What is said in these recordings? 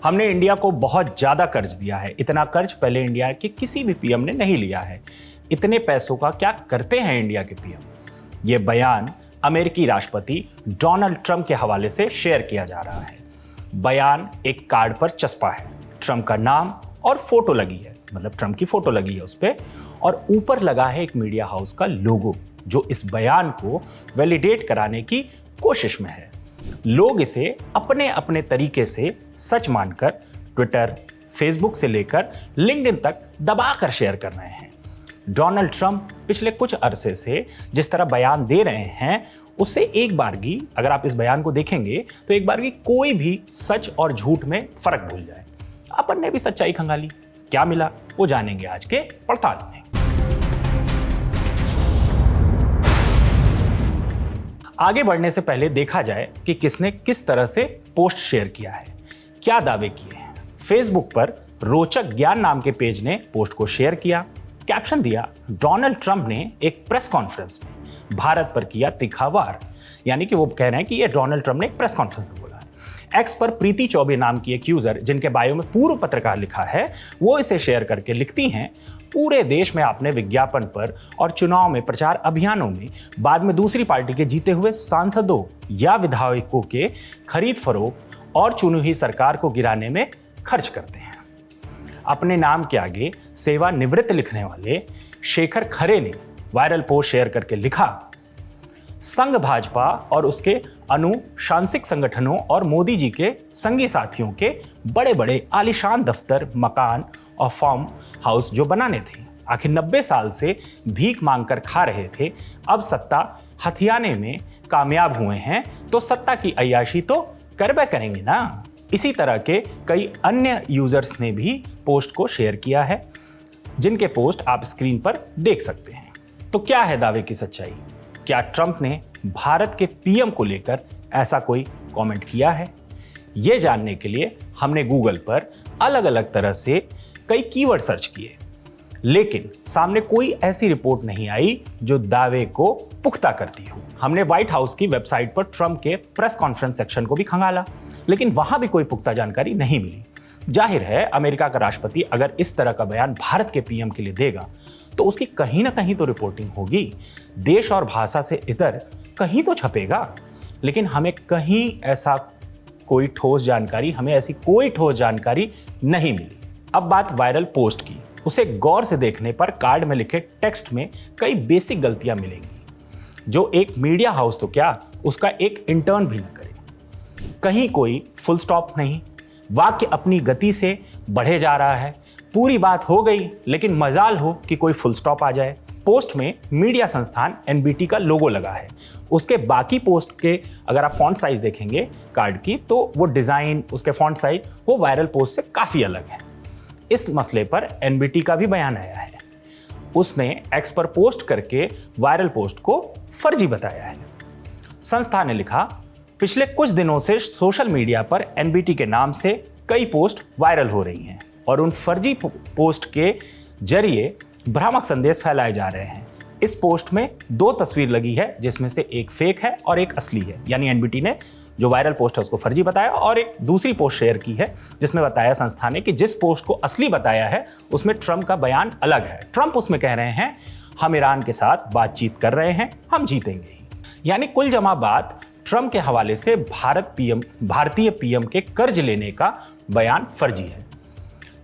हमने इंडिया को बहुत ज़्यादा कर्ज दिया है। इतना कर्ज पहले इंडिया के किसी भी पीएम ने नहीं लिया है। इतने पैसों का क्या करते हैं इंडिया के पीएम? ये बयान अमेरिकी राष्ट्रपति डोनाल्ड ट्रंप के हवाले से शेयर किया जा रहा है। बयान एक कार्ड पर चस्पा है, ट्रंप का नाम और फोटो लगी है, मतलब ट्रंप की फोटो लगी है उस पर, और ऊपर लगा है एक मीडिया हाउस का लोगो जो इस बयान को वैलिडेट कराने की कोशिश में है। लोग इसे अपने अपने तरीके से सच मानकर ट्विटर, फेसबुक से लेकर लिंक्डइन तक दबाकर शेयर कर रहे हैं। डोनाल्ड ट्रंप पिछले कुछ अरसे से जिस तरह बयान दे रहे हैं उससे एक बारगी, अगर आप इस बयान को देखेंगे तो एक बारगी कोई भी सच और झूठ में फर्क भूल जाए। अपन ने भी सच्चाई खंगाली, क्या मिला वो जानेंगे आज के पड़ताल में। आगे बढ़ने से पहले देखा जाए कि किसने किस तरह से पोस्ट शेयर किया है, क्या दावे किए हैं। फेसबुक पर रोचक ज्ञान नाम के पेज ने पोस्ट को शेयर किया, कैप्शन दिया, डोनाल्ड ट्रंप ने एक प्रेस कॉन्फ्रेंस में भारत पर किया तीखा वार। यानी कि वो कह रहे हैं कि ये डोनाल्ड ट्रंप ने एक प्रेस कॉन्फ्रेंस में बोला। एक्स पर प्रीति चौबे नाम की एक यूजर, जिनके बायो में पूर्व पत्रकार लिखा है, वो इसे शेयर करके लिखती हैं, पूरे देश में आपने विज्ञापन पर और चुनाव में प्रचार अभियानों में बाद में दूसरी पार्टी के जीते हुए सांसदों या विधायकों के खरीद फरोख्त और चुनी हुई सरकार को गिराने में खर्च करते हैं। अपने नाम के आगे सेवानिवृत्त लिखने वाले शेखर खरे ने वायरल पोस्ट शेयर करके लिखा, संघ भाजपा और उसके अनुशांसिक संगठनों और मोदी जी के संगी साथियों के बड़े बड़े आलीशान दफ्तर, मकान और फार्म हाउस जो बनाने थे, आखिर 90 साल से भीख मांगकर खा रहे थे, अब सत्ता हथियाने में कामयाब हुए हैं तो सत्ता की अय्याशी तो करबे करेंगे ना। इसी तरह के कई अन्य यूजर्स ने भी पोस्ट को शेयर किया है, जिनके पोस्ट आप स्क्रीन पर देख सकते हैं। तो क्या है दावे की सच्चाई? क्या ट्रंप ने भारत के पीएम को लेकर ऐसा कोई कमेंट किया है? ये जानने के लिए हमने गूगल पर अलग अलग तरह से कई कीवर्ड सर्च किए, लेकिन सामने कोई ऐसी रिपोर्ट नहीं आई जो दावे को पुख्ता करती हो। हमने व्हाइट हाउस की वेबसाइट पर ट्रंप के प्रेस कॉन्फ्रेंस सेक्शन को भी खंगाला, लेकिन वहां भी कोई पुख्ता जानकारी नहीं मिली। जाहिर है अमेरिका का राष्ट्रपति अगर इस तरह का बयान भारत के पीएम के लिए देगा तो उसकी कहीं ना कहीं तो रिपोर्टिंग होगी, देश और भाषा से इधर कहीं तो छपेगा, लेकिन हमें ऐसी कोई ठोस जानकारी नहीं मिली। अब बात वायरल पोस्ट की। उसे गौर से देखने पर कार्ड में लिखे टेक्स्ट में कई बेसिक गलतियां मिलेंगी जो एक मीडिया हाउस तो क्या, उसका एक इंटर्न भी न करे। कहीं कोई फुल स्टॉप नहीं, वाक्य अपनी गति से बढ़े जा रहा है, पूरी बात हो गई लेकिन मजाल हो कि कोई फुल स्टॉप आ जाए। पोस्ट में मीडिया संस्थान एनबीटी का लोगो लगा है। उसके बाकी पोस्ट के अगर आप फॉन्ट साइज देखेंगे कार्ड की, तो वो डिजाइन, उसके फॉन्ट साइज वो वायरल पोस्ट से काफी अलग है। इस मसले पर एनबीटी का भी बयान आया है। उसने एक्स पर पोस्ट करके वायरल पोस्ट को फर्जी बताया है। संस्था ने लिखा, पिछले कुछ दिनों से सोशल मीडिया पर एनबीटी के नाम से कई पोस्ट वायरल हो रही हैं और उन फर्जी पोस्ट के जरिए भ्रामक संदेश फैलाए जा रहे हैं। इस पोस्ट में 2 तस्वीर लगी है, जिसमें से एक फेक है और एक असली है। यानी एनबीटी ने जो वायरल पोस्ट है उसको फर्जी बताया और एक दूसरी पोस्ट शेयर की है जिसमें बताया संस्था ने कि जिस पोस्ट को असली बताया है उसमें ट्रंप का बयान अलग है। ट्रंप उसमें कह रहे हैं, हम ईरान के साथ बातचीत कर रहे हैं, हम जीतेंगे ही। यानी कुल जमा बात ट्रंप के हवाले से भारतीय पीएम के कर्ज लेने का बयान फर्जी है।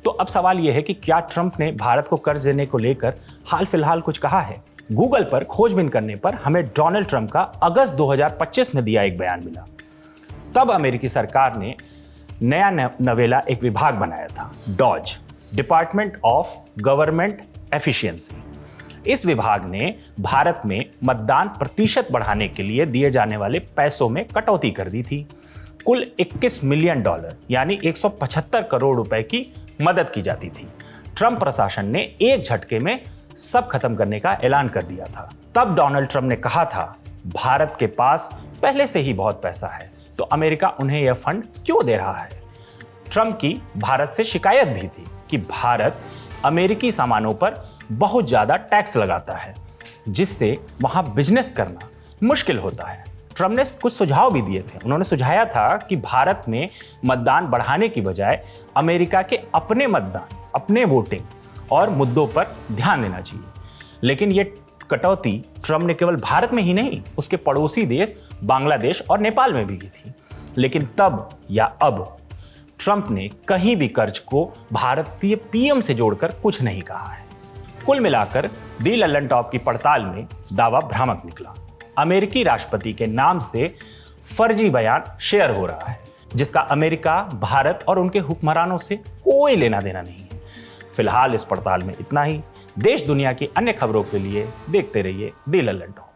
तो अब सवाल यह है कि क्या ट्रंप ने भारत को कर्ज देने को लेकर हाल फिलहाल कुछ कहा है? गूगल पर खोजबीन करने पर हमें डोनाल्ड ट्रंप का अगस्त 2025 में दिया एक बयान मिला। तब अमेरिकी सरकार ने नया नवेला एक विभाग बनाया था, DOGE, department of government efficiency. इस विभाग ने भारत में मतदान प्रतिशत बढ़ाने के लिए दिए जाने वाले पैसों में कटौती कर दी थी। कुल $21 मिलियन यानी 175 करोड़ रुपए की मदद की जाती थी। ट्रंप प्रशासन ने एक झटके में सब खत्म करने का ऐलान कर दिया था। तब डोनाल्ड ट्रंप ने कहा था, भारत के पास पहले से ही बहुत पैसा है तो अमेरिका उन्हें यह फंड क्यों दे रहा है। ट्रंप की भारत से शिकायत भी थी कि भारत अमेरिकी सामानों पर बहुत ज्यादा टैक्स लगाता है, जिससे वहां बिजनेस करना मुश्किल होता है। ट्रम्प ने कुछ सुझाव भी दिए थे। उन्होंने सुझाया था कि भारत में मतदान बढ़ाने की बजाय अमेरिका के अपने मतदान, अपने वोटिंग और मुद्दों पर ध्यान देना चाहिए। लेकिन ये कटौती ट्रम्प ने केवल भारत में ही नहीं, उसके पड़ोसी देश बांग्लादेश और नेपाल में भी की थी। लेकिन तब या अब ट्रम्प ने कहीं भी कर्ज को भारतीय पीएम से जोड़कर कुछ नहीं कहा है। कुल मिलाकर दी लल्लन टॉप की पड़ताल में दावा भ्रामक निकला। अमेरिकी राष्ट्रपति के नाम से फर्जी बयान शेयर हो रहा है, जिसका अमेरिका, भारत और उनके हुक्मरानों से कोई लेना देना नहीं है। फिलहाल इस पड़ताल में इतना ही। देश दुनिया की अन्य खबरों के लिए देखते रहिए दी लल्लन टॉप।